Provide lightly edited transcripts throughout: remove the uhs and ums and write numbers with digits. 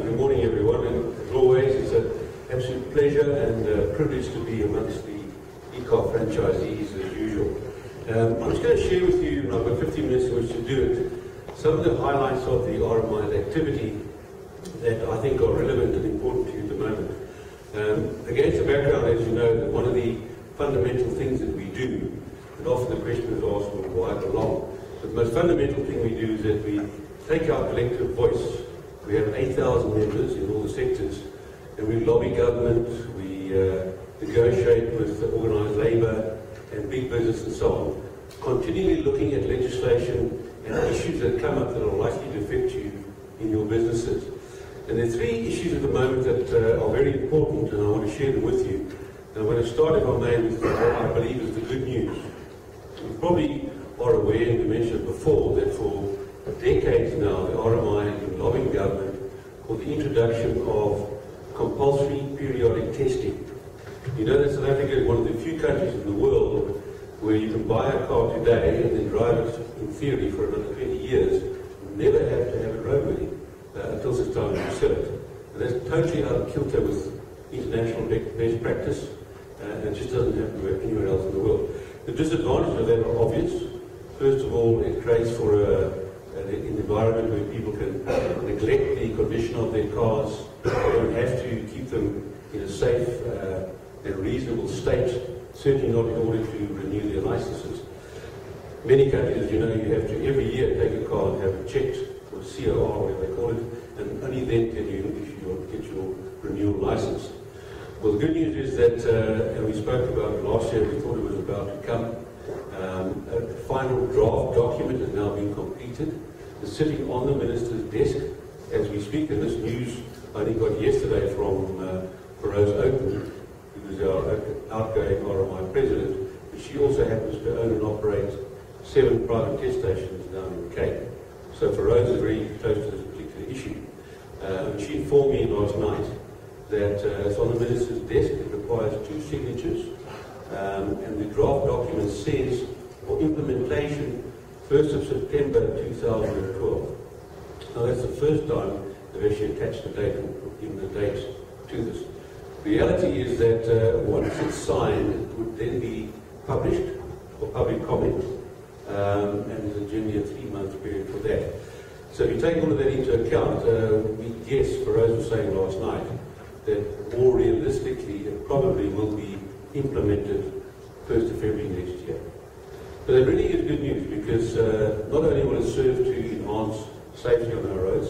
Good morning, everyone. And as always, it's an absolute pleasure and a privilege to be amongst the ECAR franchisees as usual. I'm just going to share with you, and I've got 15 minutes in which to do it, some of the highlights of the RMI's activity that I think are relevant and important to you at the moment. Against the background, as you know, that one of the fundamental things that we do, and often the question is asked, well, why belong? But the most fundamental thing we do is that we take our collective voice. We have 8,000 members in all the sectors, and we lobby government, we negotiate with organised labour and big business and so on, continually looking at legislation and issues that come up that are likely to affect you in your businesses. And there are three issues at the moment that are very important, and I want to share them with you. And I'm going to start, if I may, with what I believe is the good news. You probably are aware, and we mentioned it before, that for decades now, the RMI has been lobbying government for the introduction of compulsory periodic testing. You know that South Africa is one of the few countries in the world where you can buy a car today and then drive it, in theory, for another 20 years, and never have to have it roadworthy until such time as you sell it. And that's totally out of kilter with international best practice, and it just doesn't happen anywhere else in the world. The disadvantages of that are obvious. First of all, it creates for an environment where people can neglect the condition of their cars. They don't have to keep them in a safe and reasonable state, certainly not in order to renew their licenses. Many countries, as you know, you have to every year take a car and have it checked for COR, whatever they call it, and only then can you get your renewal license. Well, the good news is that, and we spoke about it last year, we thought it was about to come. A final draft document has now been completed. It's sitting on the Minister's desk as we speak, and this news I only got yesterday from Rose Oaken, who is our outgoing RMI president, but she also happens to own and operate 7 private test stations down in the Cape. So for Rose is very close to this particular issue. She informed me last night that it's on the Minister's desk. It requires 2 signatures. And the draft document says for implementation 1st of September 2012. Now that's the first time they've actually attached the date or given the date to this. The reality is that once it's signed, it would then be published for public comment, and there's generally a 3-month period for that. So if you take all of that into account, we guess, for Rose was saying last night, that more realistically it probably will be implemented 1st of February next year. But it really is good news because not only will it serve to enhance safety on our roads,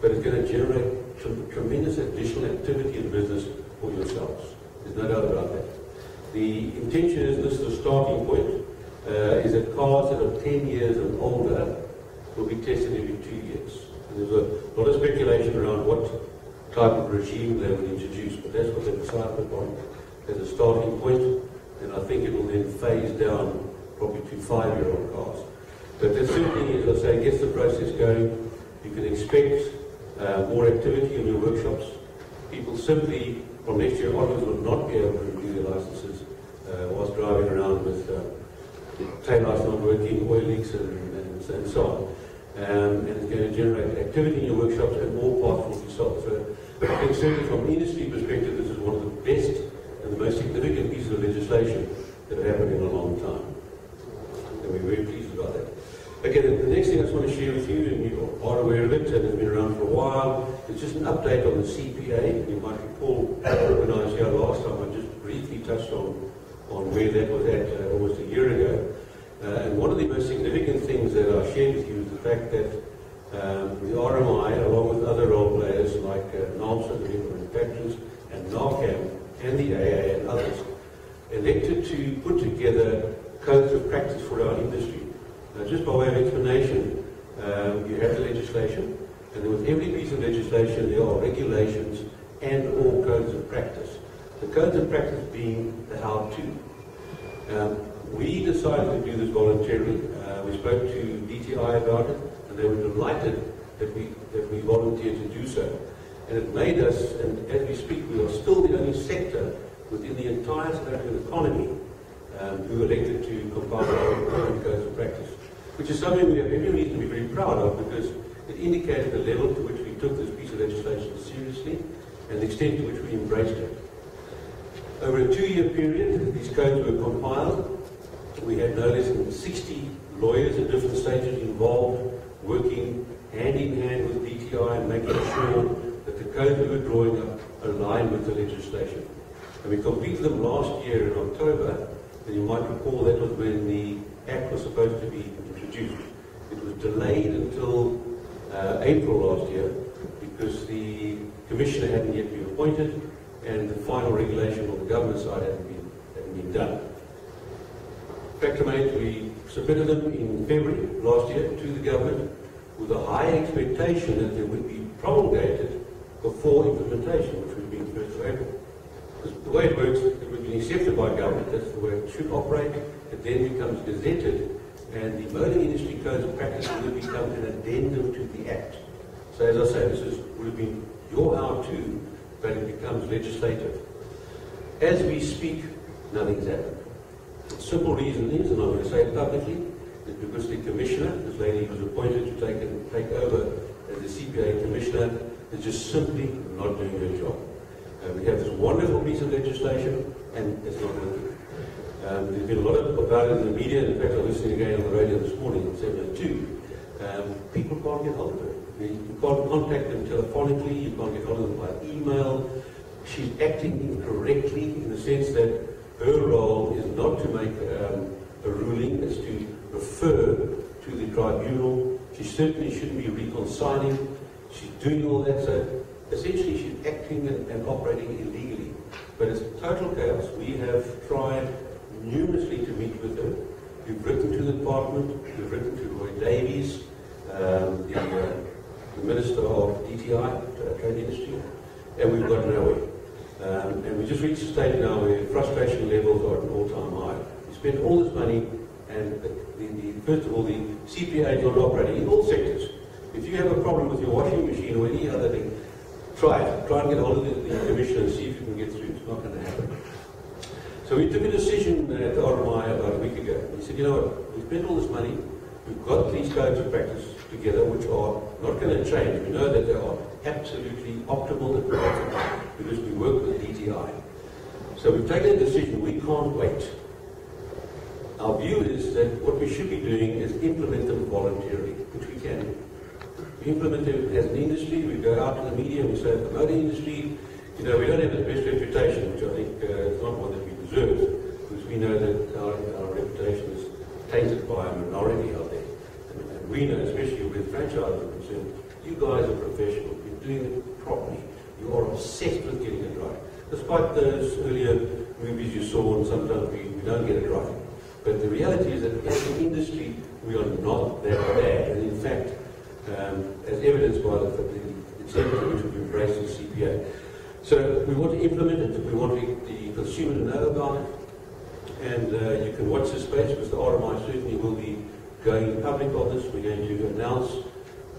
but it's going to generate tremendous additional activity in business for yourselves. There's no doubt about that. The intention is, this is the starting point, is that cars that are 10 years and older will be tested every 2 years. And there's a lot of speculation around what type of regime they will introduce, but that's what they've decided upon as a starting point, and I think it will then phase down probably to 5-year-old cars. But that certainly, as I say, gets the process going. You can expect more activity in your workshops. People simply, from next year onwards, will not be able to renew their licenses whilst driving around with tail lights not working, oil leaks, and so on. And it's going to generate activity in your workshops and more parts will be sold. So I think certainly from an industry perspective, this is one of the best and the most significant pieces of legislation that have happened in a long time. And we're very pleased about that. Okay, the next thing I just want to share with you, and you are aware of it, and it's been around for a while, it's just an update on the CPA. You might recall when I was here last time, I just briefly touched on where that was at almost a year ago. And one of the most significant things that I shared with you is the fact that the RMI, along with other role players like NAMSA, the Vehicle Manufacturers, and NARCAM, and the AA and others, elected to put together codes of practice for our industry. Now, just by way of explanation, you have the legislation, and then with every piece of legislation there are regulations and or codes of practice. The codes of practice being the how-to. We decided to do this voluntarily. We spoke to DTI about it, and they were delighted that we volunteered to do so. And it made us, and as we speak, we are still the only sector within the entire South African economy who elected to compile our own codes of practice, which is something we have every reason to be very proud of because it indicated the level to which we took this piece of legislation seriously and the extent to which we embraced it. Over a 2-year period, these codes were compiled. We had no less than 60 lawyers at different stages involved, working hand in hand with DTI and making sure that the codes we were drawing up aligned with the legislation. And we completed them last year in October, and you might recall that was when the Act was supposed to be introduced. It was delayed until April last year because the Commissioner hadn't yet been appointed and the final regulation on the government side hadn't been done. Fact remains, we submitted them in February last year to the government with a high expectation that they would be promulgated before implementation, which would be 1st of April. Because the way it works, it would be accepted by government, that's the way it should operate. It then becomes gazetted, and the motor industry codes of practice will become an addendum to the Act. So as I say, this would have been your hour too, but it becomes legislative. As we speak, nothing's happened. The simple reason is, and I'm going to say it publicly, is because the Commissioner, this lady who was appointed to take over as the CPA Commissioner, is just simply not doing her job. We have this wonderful piece of legislation, and it's not working. There's been a lot about it in the media. In fact, I was listening again on the radio this morning on 702. People can't get hold of her. You can't contact them telephonically, you can't get hold of them by email. She's acting incorrectly in the sense that her role is not to make a ruling, it's to refer to the tribunal. She certainly shouldn't be reconciling. She's doing all that, so essentially she's acting and operating illegally. But it's total chaos. We have tried numerously to meet with her. We've written to the department, we've written to Roy Davies, the Minister of DTI, Trade Industry, and we've got nowhere. And we just reached a stage now where frustration levels are at an all-time high. We spent all this money, and first of all, the CPA is not operating in all sectors. If you have a problem with your washing machine or any other thing, try it. Try and get hold of the Commissioner and see if you can get through. It's not going to happen. So we took a decision at the RMI about a week ago. We said, you know what, we spent all this money, we've got these codes of practice together which are not going to change. We know that they are absolutely optimal and perfect because we work with DTI. So we've taken a decision, we can't wait. Our view is that what we should be doing is implement them voluntarily, which we can do. We implement them as an industry, we go out to the media and we say, the motor industry, you know, we don't have the best reputation, which I think is not one that we deserve, because we know that our reputation is tainted by a minority out there. And we know, especially with franchises are concerned, you guys are professionals, you're doing it properly, you are obsessed with getting it right. Despite those earlier movies you saw, and sometimes we don't get it right. But the reality is that as an industry, we are not that bad. And in fact, as evidenced by the extent to which we've embraced the CPA. So we want to implement it, we want the consumer to know about it, and you can watch this space because the RMI certainly will be going public on this. We're going to announce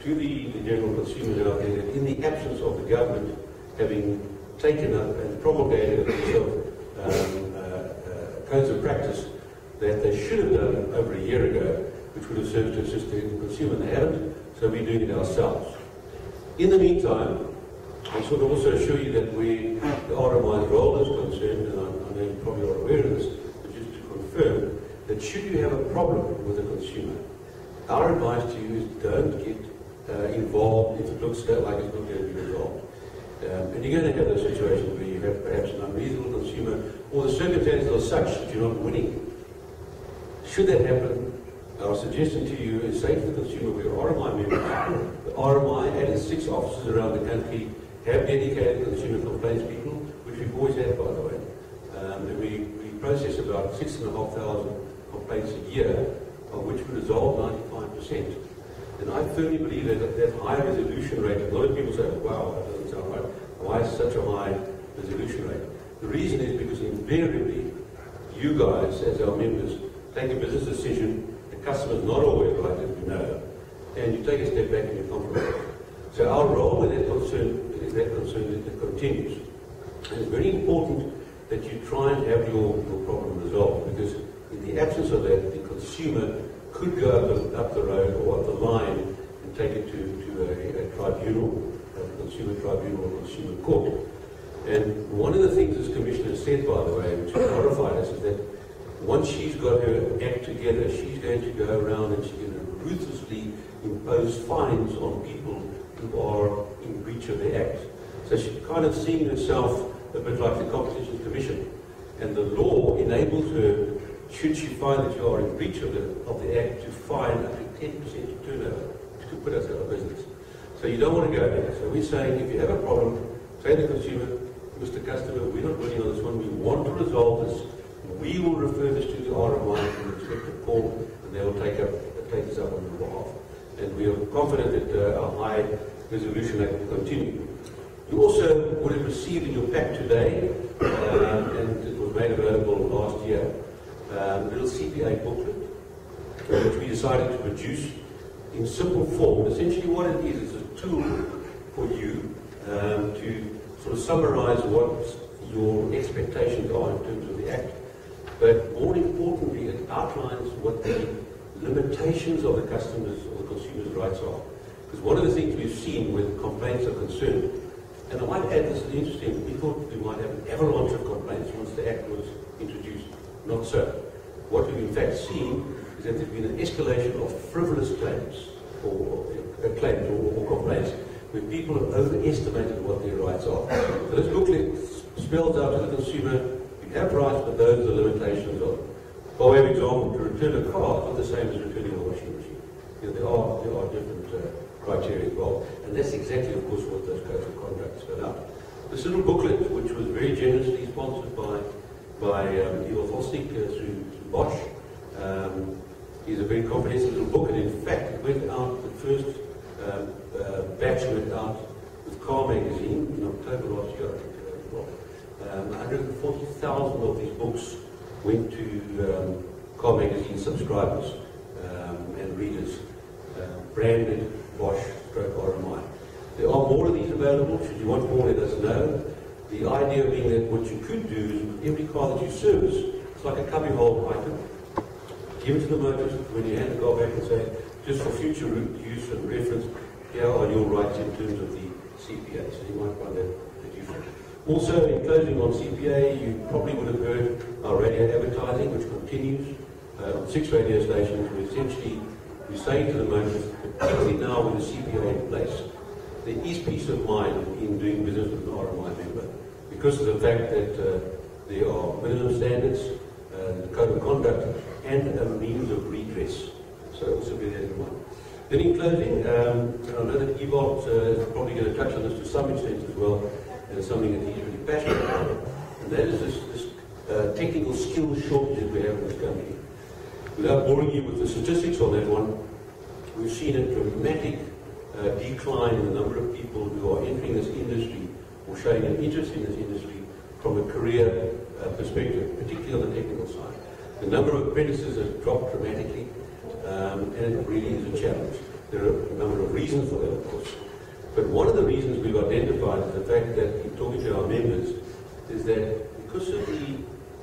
to the general consumers out there that in the absence of the government having taken up and promulgated codes of practice that they should have done over a year ago, which would have served to assist the consumer, and they haven't, so we're doing it ourselves. In the meantime, I sort of also assure you that the RMI's role is concerned, and I know you probably are aware of this, but just to confirm, that should you have a problem with a consumer, our advice to you is don't get involved if it looks like it's not going to be resolved. And you're going to have those situations where you have perhaps an unreasonable consumer, or the circumstances are such that you're not winning. Should that happen, our suggestion to you is say to the consumer, we're RMI members. The RMI and its 6 offices around the country have dedicated consumer complaints people, which we've always had, by the way. And we process about 6,500 complaints a year, of which we resolve 95%. And I firmly believe that high resolution rate, a lot of people say, wow, that doesn't sound right. Why is such a high resolution rate? The reason is because invariably, you guys, as our members, take a business decision, the customer's not always right, as we know, and you take a step back and you compromise. So our role with that concern it continues. And it's very important that you try and have your problem resolved, because in the absence of that, the consumer could go up the road or up the line and take it to a tribunal consumer tribunal or consumer court. And one of the things this commissioner said, by the way, which horrified us, is that once she's got her act together, she's going to go around and she's going to ruthlessly impose fines on people who are in breach of the act. So she's kind of seeing herself a bit like the Competition Commission. And the law enables her, should she find that you are in breach of the act, to fine up to 10% of turnover to put us out of business. So you don't want to go there. So we're saying, if you have a problem, say to the consumer, Mr. Customer, we're not winning on this one, we want to resolve this. We will refer this to the RMI and expect a call, and they will take this up on your behalf. And we are confident that our high resolution act will continue. You also would have received in your pack today, and it was made available last year, a little CPA booklet, which we decided to produce in simple form. Essentially what it is a tool for you to sort of summarize what your expectations are in terms of the Act. But more importantly, it outlines what the limitations of the customers' or the consumers' rights are. Because one of the things we've seen when complaints are concerned, and I might add this is interesting, we thought we might have an avalanche of complaints once the Act was introduced. Not so. What we've in fact seen is that there's been an escalation of frivolous claims or complaints where people have overestimated what their rights are. So this booklet spells out to the consumer, you have rights, but those are the limitations of it. By way of example, to return a car is not the same as returning a washing machine. You know, there are different criteria involved, and that's exactly, of course, what those codes of conduct spell out. This little booklet, which was very generously sponsored by Ivo Volsnik through Bosch, is a very comprehensive little book, and in fact, it went out, the first batch went out with Car Magazine in October last year, I think. 140,000 of these books went to Car Magazine subscribers and readers, branded Bosch /RMI. There are more of these available. Should you want more, let us know. The idea being that what you could do is with every car that you service, it's like a cubbyhole item. Give it to the motorist when you hand the car back and say, just for future use and reference, here are your rights in terms of the CPA. So you might find that useful. Also, in closing on CPA, you probably would have heard our radio advertising, which continues on 6 radio stations, where essentially we say to the motorist, particularly now with the CPA in place, there is peace of mind in doing business with an RMI member, because of the fact that there are minimum standards, the code of conduct, and a means of redress. So also bear that in mind. Then in closing, I know that Ewald is probably going to touch on this to some extent as well, and it's something that he's really passionate about, and that is this technical skills shortage that we have in this country. Without boring you with the statistics on that one, we've seen a dramatic decline in the number of people who are entering this industry or showing an interest in this industry from a career perspective, particularly on the technical side. The number of apprentices has dropped dramatically, and it really is a challenge. There are a number of reasons for that, of course. But one of the reasons we've identified is the fact that, in talking to our members, is that because of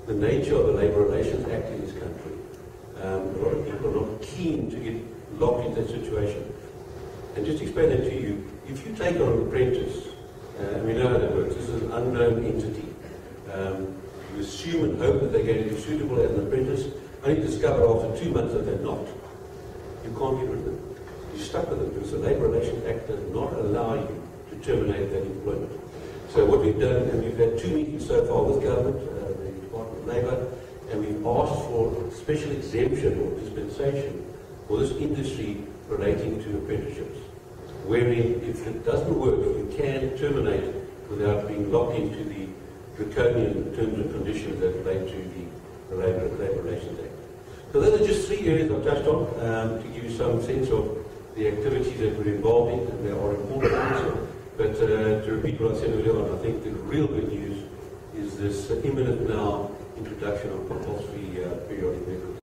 the nature of the Labour Relations Act in this country, a lot of people are not keen to get locked into that situation. And just to explain that to you, if you take on an apprentice, and we know how that works, this is an unknown entity. You assume and hope that they're going to be suitable as an apprentice, only discover after 2 months that they're not. You can't get rid of them. You're stuck with them because the Labour Relations Act does not allow you to terminate that employment. So what we've done, and we've had 2 meetings so far with government, the Department of Labour, and we've asked for special exemption or dispensation for this industry relating to apprenticeships, wherein if it doesn't work, you can terminate without being locked into the draconian terms and conditions that relate to the Labour Relations Act. So those are just 3 areas I've touched on to give you some sense of the activities that we're involved in, and they are important also. But to repeat what I said earlier on, I think the real good news is this imminent now introduction of compulsory periodic records.